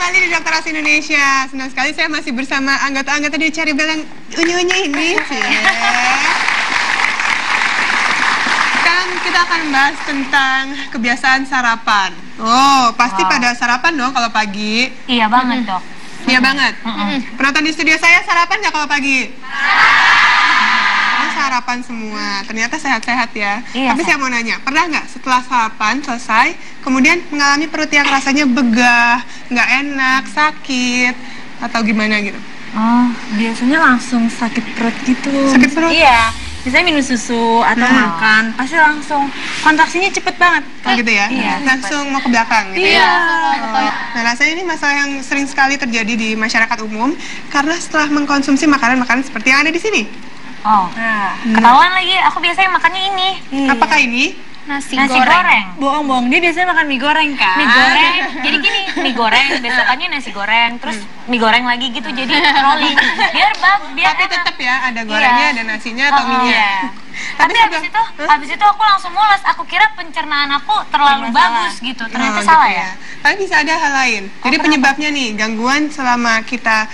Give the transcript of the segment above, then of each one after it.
kembali di Dokter Ras Indonesia. Senang sekali saya masih bersama anggota-anggota di Cari Belang Unyu-unyu ini. Sekarang kita akan bahas tentang kebiasaan sarapan. Oh, pasti pada sarapan dong kalau pagi. Iya banget, Dok. Iya banget. Penonton di studio saya sarapan nggak kalau pagi? Sarapan semua, ternyata sehat-sehat ya. Iya, tapi saya mau nanya, pernah nggak setelah sarapan selesai, kemudian mengalami perut yang rasanya begah, nggak enak, sakit, atau gimana gitu? Oh, biasanya langsung sakit perut gitu. Sakit perut? Iya, biasanya minum susu atau makan, pasti langsung kontraksinya cepet banget. Oh gitu ya? Iya, langsung mau ke belakang gitu Iya. ya? Nah, rasanya ini masalah yang sering sekali terjadi di masyarakat umum karena setelah mengkonsumsi makanan-makanan seperti yang ada di sini. Oh, ketahuan lagi. Aku biasanya makannya ini. Apakah ini? Nasi goreng. Bohong-bohong, dia biasanya makan mie goreng kan? Mie goreng. Jadi gini, mie goreng, besokannya nasi goreng, terus mie goreng lagi gitu. Jadi rolling. Biar Tapi enak. tetap ya, ada gorengnya, ada nasinya atau mie-nya. Tapi habis itu aku langsung mules. Aku kira pencernaan aku terlalu bagus gitu. Ternyata salah gitu ya. Tapi bisa ada hal lain. Jadi penyebabnya nih, gangguan selama kita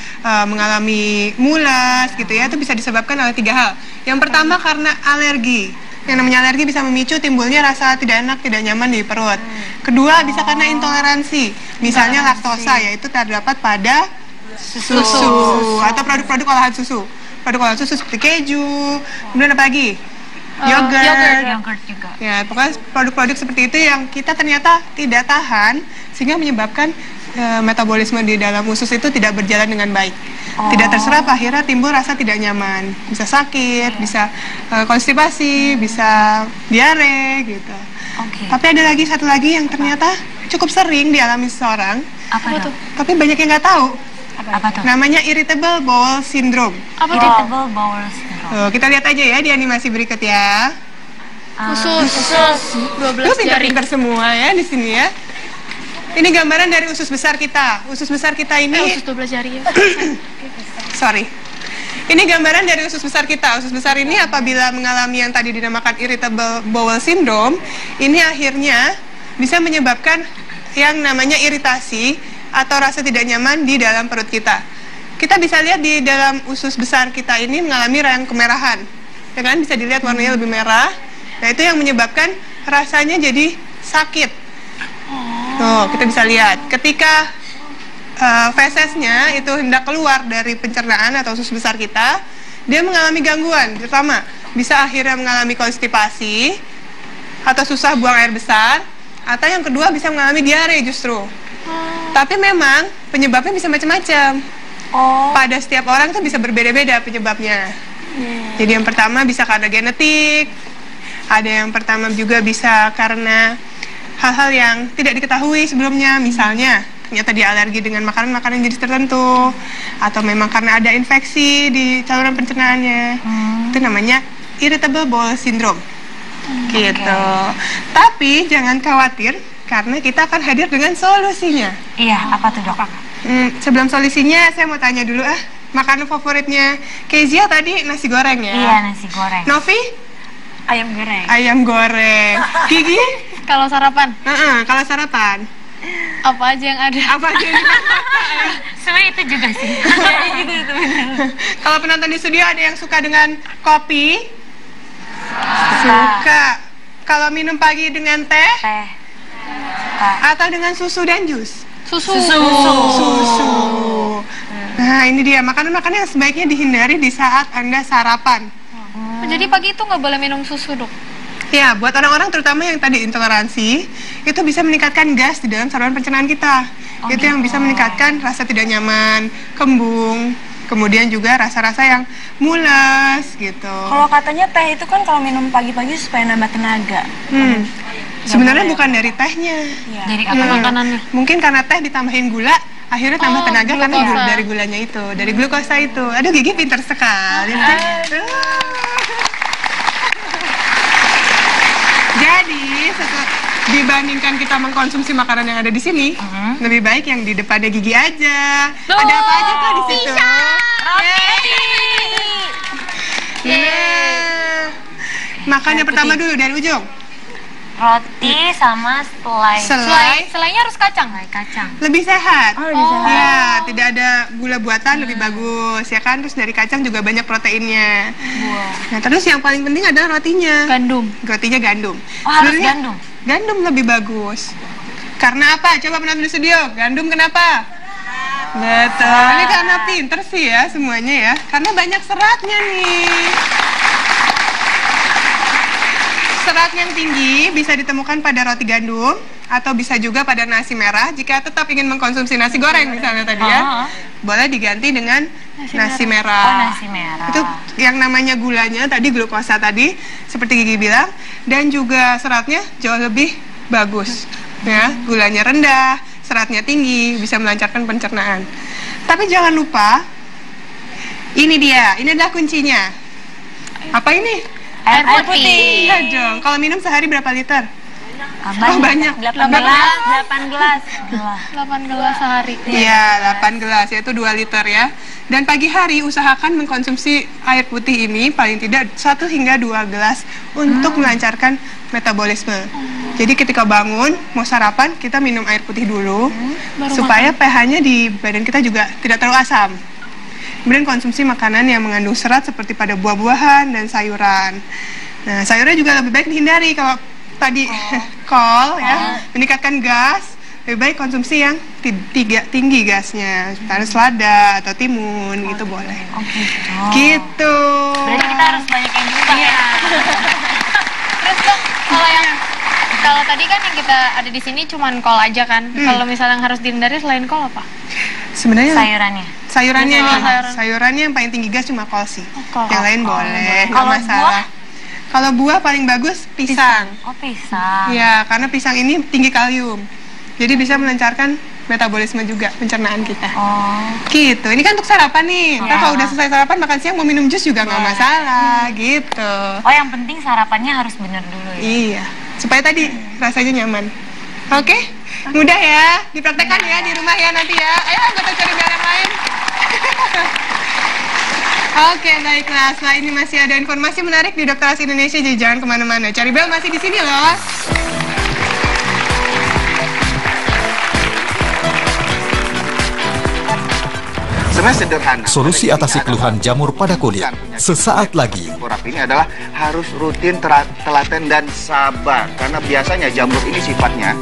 mengalami mulas gitu ya, itu bisa disebabkan oleh 3 hal. Yang pertama karena alergi. Yang namanya alergi bisa memicu timbulnya rasa tidak enak, tidak nyaman di perut. Kedua, bisa karena intoleransi. Misalnya laktosa, yaitu terdapat pada susu atau produk-produk olahan susu. Produk olahan susu seperti keju, kemudian apa lagi? Yogurt juga. Ya, pokoknya produk-produk seperti itu yang kita ternyata tidak tahan sehingga menyebabkan metabolisme di dalam usus itu tidak berjalan dengan baik. Tidak terserap, akhirnya timbul rasa tidak nyaman. Bisa sakit, bisa konstipasi, bisa diare gitu. Tapi ada lagi satu lagi yang ternyata cukup sering dialami seseorang. Apa tuh? Tapi banyak yang nggak tahu. Apa tuh? Namanya irritable bowel syndrome. Irritable bowel syndrome. Kita lihat aja ya di animasi berikut ya. Usus 12 Lu pintar-pintar semua ya di sini ya. Ini gambaran dari usus besar kita. Usus besar kita ini usus 12 jari ya. Sorry. Ini gambaran dari usus besar kita. Usus besar ini apabila mengalami yang tadi dinamakan irritable bowel syndrome, ini akhirnya bisa menyebabkan yang namanya iritasi atau rasa tidak nyaman di dalam perut kita. Kita bisa lihat di dalam usus besar kita ini mengalami rayang kemerahan. Ya kan, bisa dilihat warnanya lebih merah. Nah, itu yang menyebabkan rasanya jadi sakit. Tuh, kita bisa lihat. Ketika fesesnya itu hendak keluar dari pencernaan atau usus besar kita, dia mengalami gangguan. Pertama, bisa akhirnya mengalami konstipasi atau susah buang air besar, atau yang kedua bisa mengalami diare justru. Tapi memang penyebabnya bisa macam-macam. Pada setiap orang tuh bisa berbeda-beda penyebabnya. Jadi yang pertama bisa karena genetik, ada yang pertama juga bisa karena hal-hal yang tidak diketahui sebelumnya, misalnya ternyata dia alergi dengan makanan-makanan jenis tertentu, atau memang karena ada infeksi di saluran pencernaannya. Itu namanya irritable bowel syndrome. Gitu. Tapi jangan khawatir, karena kita akan hadir dengan solusinya. Iya, apa tuh, Dok? Sebelum solusinya, saya mau tanya dulu makanan favoritnya Kezia tadi nasi goreng ya? Iya, nasi goreng. Novi? Ayam goreng. Ayam goreng. Gigi? Kalau sarapan, Kalau sarapan? apa aja yang ada? Apa aja? Sebenarnya itu juga sih. Itu. Kalau penonton di studio ada yang suka dengan kopi? Suka. Kalau minum pagi dengan teh? Teh. Atau dengan susu dan jus? Susu. Nah, ini dia makanan-makanan yang sebaiknya dihindari di saat Anda sarapan. Jadi pagi itu nggak boleh minum susu, Dok? Ya, buat orang-orang terutama yang tadi intoleransi, itu bisa meningkatkan gas di dalam saluran pencernaan kita. Itu yang bisa meningkatkan rasa tidak nyaman, kembung, kemudian juga rasa-rasa yang mules gitu. Kalau katanya teh itu kan kalau minum pagi-pagi supaya nambah tenaga. Sebenarnya bukan dari tehnya. Iya. Dari apa makanannya? Mungkin karena teh ditambahin gula, akhirnya tambah tenaga karena glukosa. dari gulanya itu, dari glukosa itu. Aduh, Gigi pintar sekali. Jadi, dibandingkan kita mengkonsumsi makanan yang ada di sini, lebih baik yang di depannya Gigi aja. Ada apa aja tuh di situ? Makan yang pertama dulu dari ujung. Roti sama selai. Selainya harus kacang. Kacang. Lebih sehat. Oh, lebih sehat. Ya, tidak ada gula buatan, lebih bagus ya kan. Terus dari kacang juga banyak proteinnya. Nah, terus yang paling penting adalah rotinya. Gandum. Rotinya gandum. Oh, harus Sebenarnya gandum. Gandum lebih bagus. Karena apa? Coba penonton di studio. Gandum kenapa? Betul. Ini karena pinter sih ya semuanya ya. Karena banyak seratnya nih. Serat yang tinggi bisa ditemukan pada roti gandum atau bisa juga pada nasi merah. Jika tetap ingin mengkonsumsi nasi goreng misalnya tadi ya, boleh diganti dengan nasi merah. Oh, nasi merah. Itu yang namanya gulanya tadi, glukosa tadi seperti Gigi bilang, dan juga seratnya jauh lebih bagus. Ya, gulanya rendah, seratnya tinggi, bisa melancarkan pencernaan. Tapi jangan lupa, ini dia, ini adalah kuncinya. Apa ini? Air putih. Iya dong. Kalau minum sehari berapa liter? Oh, banyak. 8 gelas. 8 gelas sehari. Iya, 8 gelas, yaitu 2 liter ya. Dan pagi hari usahakan mengkonsumsi air putih ini paling tidak 1 hingga 2 gelas untuk melancarkan metabolisme. Jadi ketika bangun, mau sarapan, kita minum air putih dulu, supaya pH-nya di badan kita juga tidak terlalu asam. Kemudian konsumsi makanan yang mengandung serat seperti pada buah-buahan dan sayuran. Nah, sayurnya juga lebih baik dihindari. Kalau tadi kol ya, meningkatkan gas, lebih baik konsumsi yang tinggi gasnya. Misalnya selada atau timun, gitu boleh. Gitu. Berarti kita harus banyak yang berubah ya. Terus dong, kalau tadi kan yang kita ada di sini cuman kol aja kan. Kalau misalnya yang harus dihindari selain kol apa? Sebenarnya Sayurannya. sayurannya yang paling tinggi gas cuma kol sih. kol. Yang lain boleh, nggak Kalau masalah. Kalau buah paling bagus pisang. Oh, pisang. Ya, karena pisang ini tinggi kalium. Jadi bisa melancarkan metabolisme juga, pencernaan kita. Oh. Gitu. Ini kan untuk sarapan nih. Ntar Ya. kalau udah selesai sarapan, makan siang mau minum jus juga nggak masalah. Gitu. Oh, yang penting sarapannya harus bener dulu ya. Iya. Supaya tadi rasanya nyaman. Oke? Mudah ya. Dipraktekkan ya di rumah ya nanti ya. Ayo anggota cari barang lain. Oke, baiklah. Setelah ini masih ada informasi menarik di Dokter As Indonesia, jadi jangan kemana-mana. Cari Bel masih di sini loh. Sebenarnya sederhana. Solusi atasi keluhan jamur pada kulit. Sesaat lagi. Kurap ini adalah harus rutin, telaten dan sabar. Karena biasanya jamur ini sifatnya